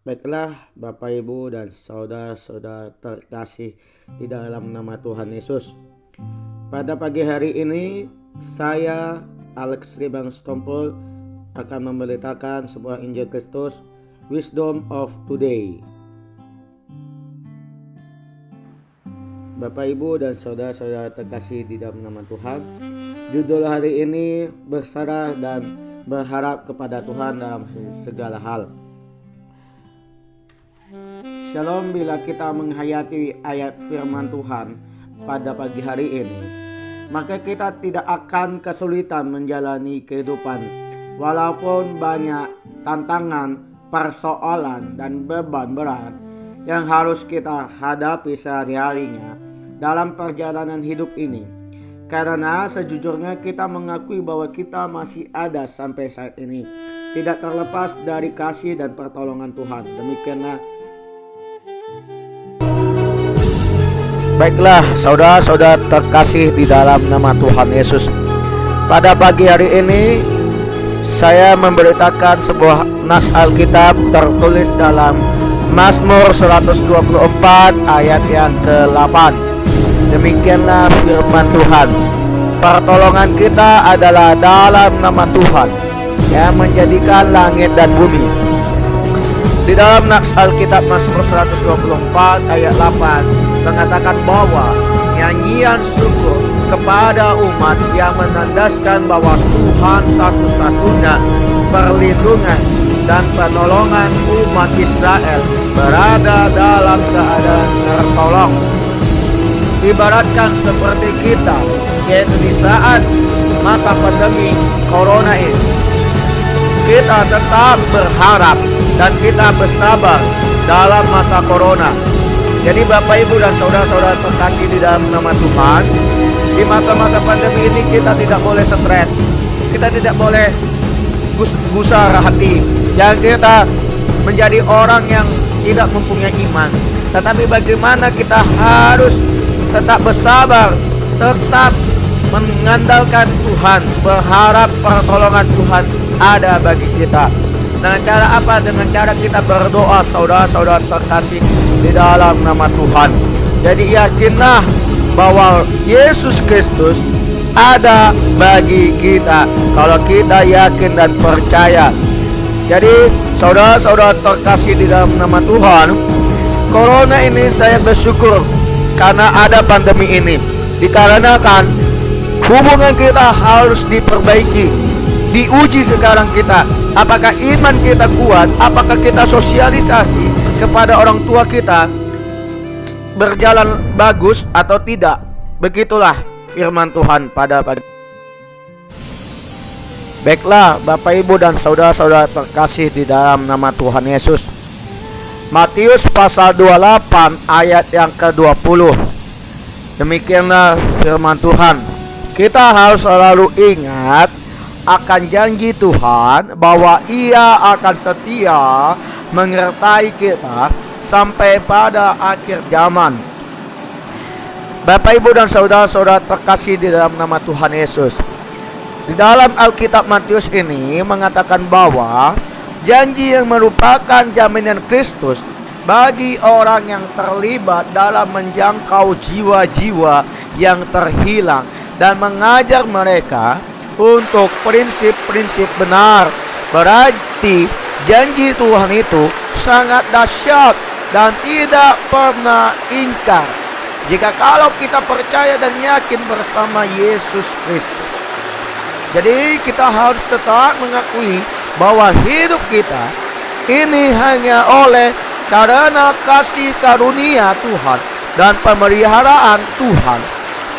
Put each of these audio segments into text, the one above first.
Baiklah Bapak Ibu dan saudara-saudara terkasih di dalam nama Tuhan Yesus. Pada pagi hari ini saya Alex Ribang Stompol akan memberitakan sebuah Injil Kristus, Wisdom of Today. Bapak Ibu dan saudara-saudara terkasih di dalam nama Tuhan, judul hari ini berserah dan berharap kepada Tuhan dalam segala hal. Shalom, bila kita menghayati ayat firman Tuhan pada pagi hari ini, maka kita tidak akan kesulitan menjalani kehidupan walaupun banyak tantangan, persoalan, dan beban berat yang harus kita hadapi sehari-harinya dalam perjalanan hidup ini. Karena sejujurnya kita mengakui bahwa kita masih ada sampai saat ini, tidak terlepas dari kasih dan pertolongan Tuhan. Demikianlah. Baiklah saudara-saudara terkasih di dalam nama Tuhan Yesus, pada pagi hari ini saya memberitakan sebuah nas Alkitab tertulis dalam Mazmur 124 ayat yang ke-8. Demikianlah firman Tuhan, pertolongan kita adalah dalam nama Tuhan yang menjadikan langit dan bumi. Di dalam nas Alkitab Mazmur 124 ayat 8 mengatakan bahwa nyanyian syukur kepada umat yang menandaskan bahwa Tuhan satu-satunya perlindungan dan penolongan umat Israel berada dalam keadaan tertolong. Ibaratkan seperti kita, yaitu di saat masa pandemi corona ini, kita tetap berharap dan kita bersabar dalam masa corona. Jadi Bapak Ibu dan saudara-saudara terkasih di dalam nama Tuhan, di masa-masa pandemi ini kita tidak boleh stres, kita tidak boleh gusar hati, jangan kita menjadi orang yang tidak mempunyai iman. Tetapi bagaimana kita harus tetap bersabar, tetap mengandalkan Tuhan, berharap pertolongan Tuhan ada bagi kita. Dengan cara apa? Dengan cara kita berdoa, saudara-saudara terkasih di dalam nama Tuhan. Jadi yakinlah bahwa Yesus Kristus ada bagi kita kalau kita yakin dan percaya. Jadi saudara-saudara terkasih di dalam nama Tuhan, corona ini saya bersyukur karena ada pandemi ini, dikarenakan hubungan kita harus diperbaiki, diuji sekarang kita. Apakah iman kita kuat? Apakah kita sosialisasi kepada orang tua kita berjalan bagus atau tidak? Begitulah firman Tuhan pada pagi. Baiklah Bapak Ibu dan saudara-saudara terkasih di dalam nama Tuhan Yesus, Matius pasal 28 ayat yang ke-20. Demikianlah firman Tuhan. Kita harus selalu ingat akan janji Tuhan bahwa Ia akan setia menyertai kita sampai pada akhir zaman. Bapak Ibu dan saudara-saudara terkasih di dalam nama Tuhan Yesus, di dalam Alkitab Matius ini mengatakan bahwa janji yang merupakan jaminan Kristus bagi orang yang terlibat dalam menjangkau jiwa-jiwa yang terhilang dan mengajar mereka untuk prinsip-prinsip benar. Berarti janji Tuhan itu sangat dahsyat dan tidak pernah ingkar jika kalau kita percaya dan yakin bersama Yesus Kristus. Jadi kita harus tetap mengakui bahwa hidup kita ini hanya oleh karena kasih karunia Tuhan dan pemeliharaan Tuhan.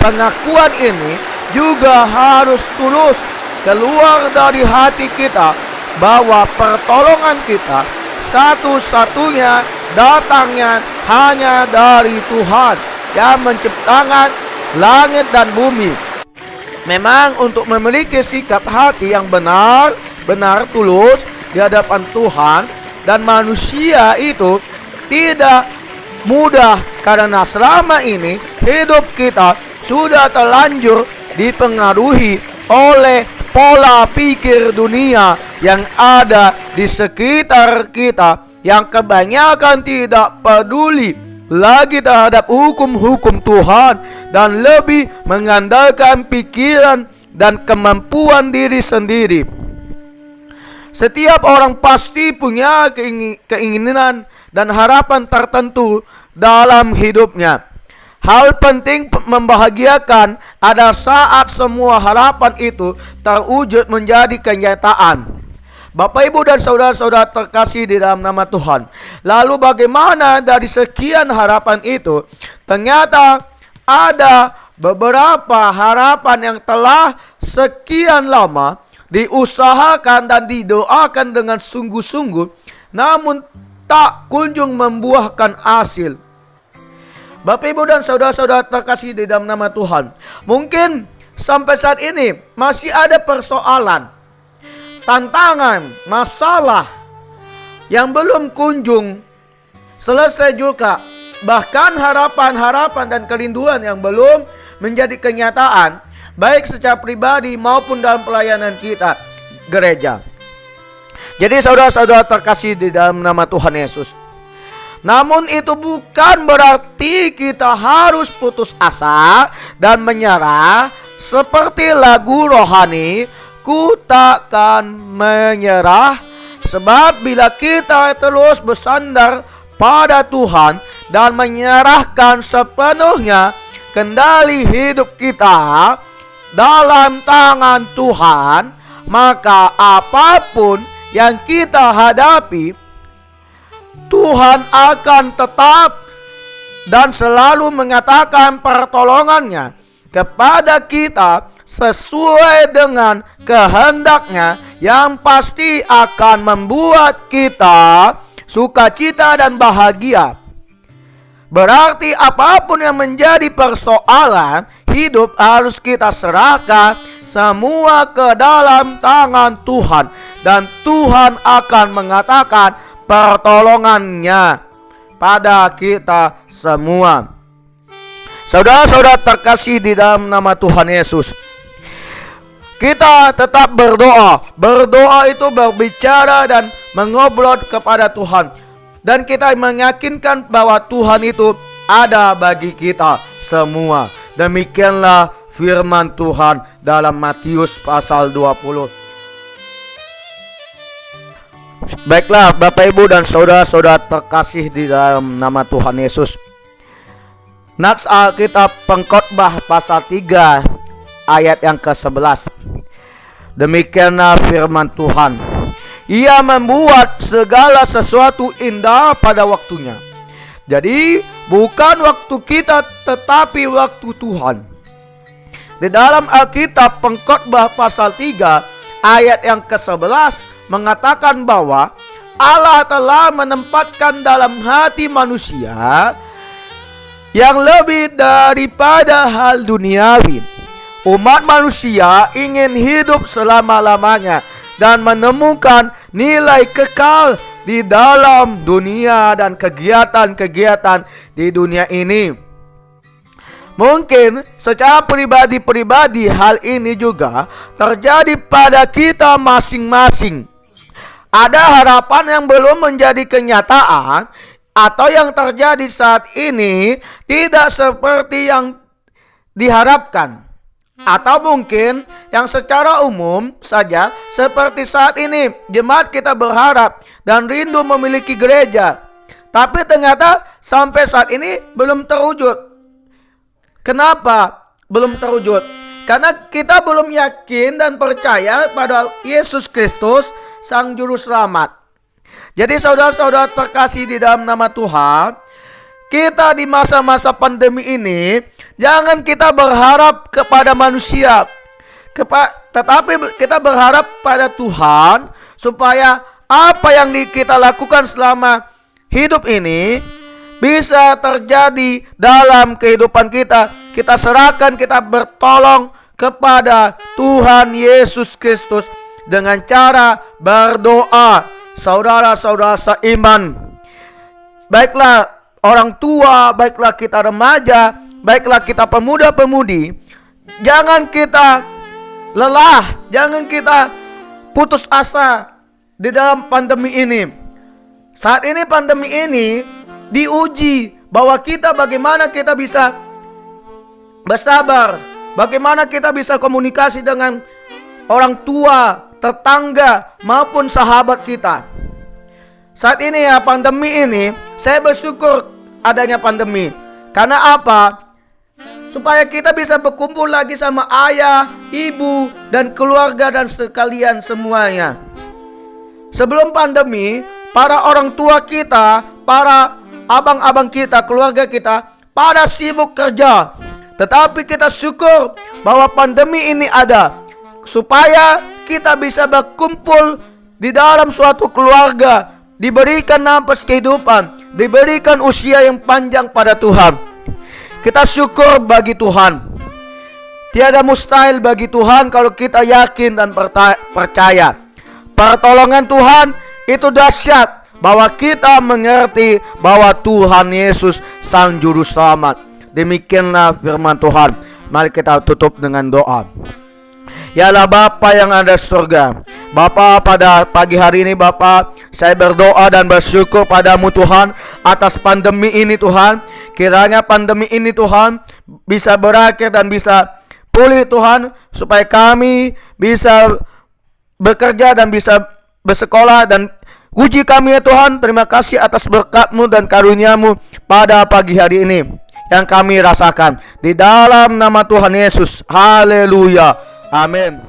Pengakuan ini juga harus tulus keluar dari hati kita bahwa pertolongan kita satu-satunya datangnya hanya dari Tuhan yang menciptakan langit dan bumi. Memang untuk memiliki sikap hati yang benar tulus di hadapan Tuhan dan manusia itu tidak mudah, karena selama ini hidup kita sudah terlanjur dipengaruhi oleh pola pikir dunia yang ada di sekitar kita yang kebanyakan tidak peduli lagi terhadap hukum-hukum Tuhan dan lebih mengandalkan pikiran dan kemampuan diri sendiri. Setiap orang pasti punya keinginan dan harapan tertentu dalam hidupnya. Hal penting membahagiakan ada saat semua harapan itu terwujud menjadi kenyataan. Bapak, Ibu, dan saudara-saudara terkasih di dalam nama Tuhan. Lalu bagaimana dari sekian harapan itu? Ternyata ada beberapa harapan yang telah sekian lama diusahakan dan didoakan dengan sungguh-sungguh, namun tak kunjung membuahkan hasil. Bapak, Ibu, dan saudara-saudara terkasih di dalam nama Tuhan, mungkin sampai saat ini masih ada persoalan, tantangan, masalah yang belum kunjung selesai juga. Bahkan harapan-harapan dan kerinduan yang belum menjadi kenyataan, baik secara pribadi maupun dalam pelayanan kita gereja. Jadi saudara-saudara terkasih di dalam nama Tuhan Yesus, namun itu bukan berarti kita harus putus asa dan menyerah. Seperti lagu rohani, ku takkan menyerah, sebab bila kita terus bersandar pada Tuhan dan menyerahkan sepenuhnya kendali hidup kita dalam tangan Tuhan, maka apapun yang kita hadapi, Tuhan akan tetap dan selalu mengatakan pertolongannya kepada kita sesuai dengan kehendaknya yang pasti akan membuat kita sukacita dan bahagia. Berarti apapun yang menjadi persoalan hidup harus kita serahkan semua ke dalam tangan Tuhan, dan Tuhan akan mengatakan pertolongannya pada kita semua. Saudara-saudara terkasih di dalam nama Tuhan Yesus, kita tetap berdoa. Berdoa itu berbicara dan mengobrol kepada Tuhan, dan kita meyakinkan bahwa Tuhan itu ada bagi kita semua. Demikianlah firman Tuhan dalam Matius pasal 20. Baiklah Bapak, Ibu, dan saudara-saudara terkasih di dalam nama Tuhan Yesus, Nats Alkitab Pengkhotbah pasal 3 ayat yang ke-11. Demikianlah firman Tuhan, Ia membuat segala sesuatu indah pada waktunya. Jadi bukan waktu kita, tetapi waktu Tuhan. Di dalam Alkitab Pengkhotbah pasal 3 ayat yang ke-11 mengatakan bahwa Allah telah menempatkan dalam hati manusia yang lebih daripada hal duniawi. Umat manusia ingin hidup selama-lamanya dan menemukan nilai kekal di dalam dunia dan kegiatan-kegiatan di dunia ini. Mungkin secara pribadi-pribadi hal ini juga terjadi pada kita masing-masing. Ada harapan yang belum menjadi kenyataan, atau yang terjadi saat ini tidak seperti yang diharapkan. Atau mungkin yang secara umum saja seperti saat ini jemaat kita berharap dan rindu memiliki gereja, tapi ternyata sampai saat ini belum terwujud. Kenapa belum terwujud? Karena kita belum yakin dan percaya pada Yesus Kristus, Sang Juru Selamat. Jadi saudara-saudara terkasih di dalam nama Tuhan, kita di masa-masa pandemi ini jangan kita berharap kepada manusia, tetapi kita berharap pada Tuhan, supaya apa yang kita lakukan selama hidup ini bisa terjadi dalam kehidupan kita. Kita serahkan, kita bertolong kepada Tuhan Yesus Kristus dengan cara berdoa. Saudara-saudara seiman, baiklah orang tua, baiklah kita remaja, baiklah kita pemuda-pemudi, jangan kita lelah, jangan kita putus asa di dalam pandemi ini. Saat ini pandemi ini diuji bahwa kita bagaimana kita bisa bersabar, bagaimana kita bisa komunikasi dengan orang tua, tetangga maupun sahabat kita. Saat ini ya pandemi ini, saya bersyukur adanya pandemi. Karena apa? Supaya kita bisa berkumpul lagi sama ayah, ibu, dan keluarga dan sekalian semuanya. Sebelum pandemi, para orang tua kita, para abang-abang kita, keluarga kita, pada sibuk kerja. Tetapi kita syukur bahwa pandemi ini ada, supaya kita bisa berkumpul di dalam suatu keluarga, diberikan nafas kehidupan, diberikan usia yang panjang pada Tuhan. Kita syukur bagi Tuhan. Tiada mustahil bagi Tuhan kalau kita yakin dan percaya. Pertolongan Tuhan itu dahsyat, bahwa kita mengerti bahwa Tuhan Yesus Sang Juru Selamat. Demikianlah firman Tuhan. Mari kita tutup dengan doa. Yalah Bapa yang ada di surga, Bapa, pada pagi hari ini Bapa, saya berdoa dan bersyukur padamu Tuhan atas pandemi ini Tuhan. Kiranya pandemi ini Tuhan bisa berakhir dan bisa pulih Tuhan, supaya kami bisa bekerja dan bisa bersekolah. Dan uji kami ya Tuhan, terima kasih atas berkat-Mu dan karunia-Mu pada pagi hari ini yang kami rasakan. Di dalam nama Tuhan Yesus, haleluya, amin.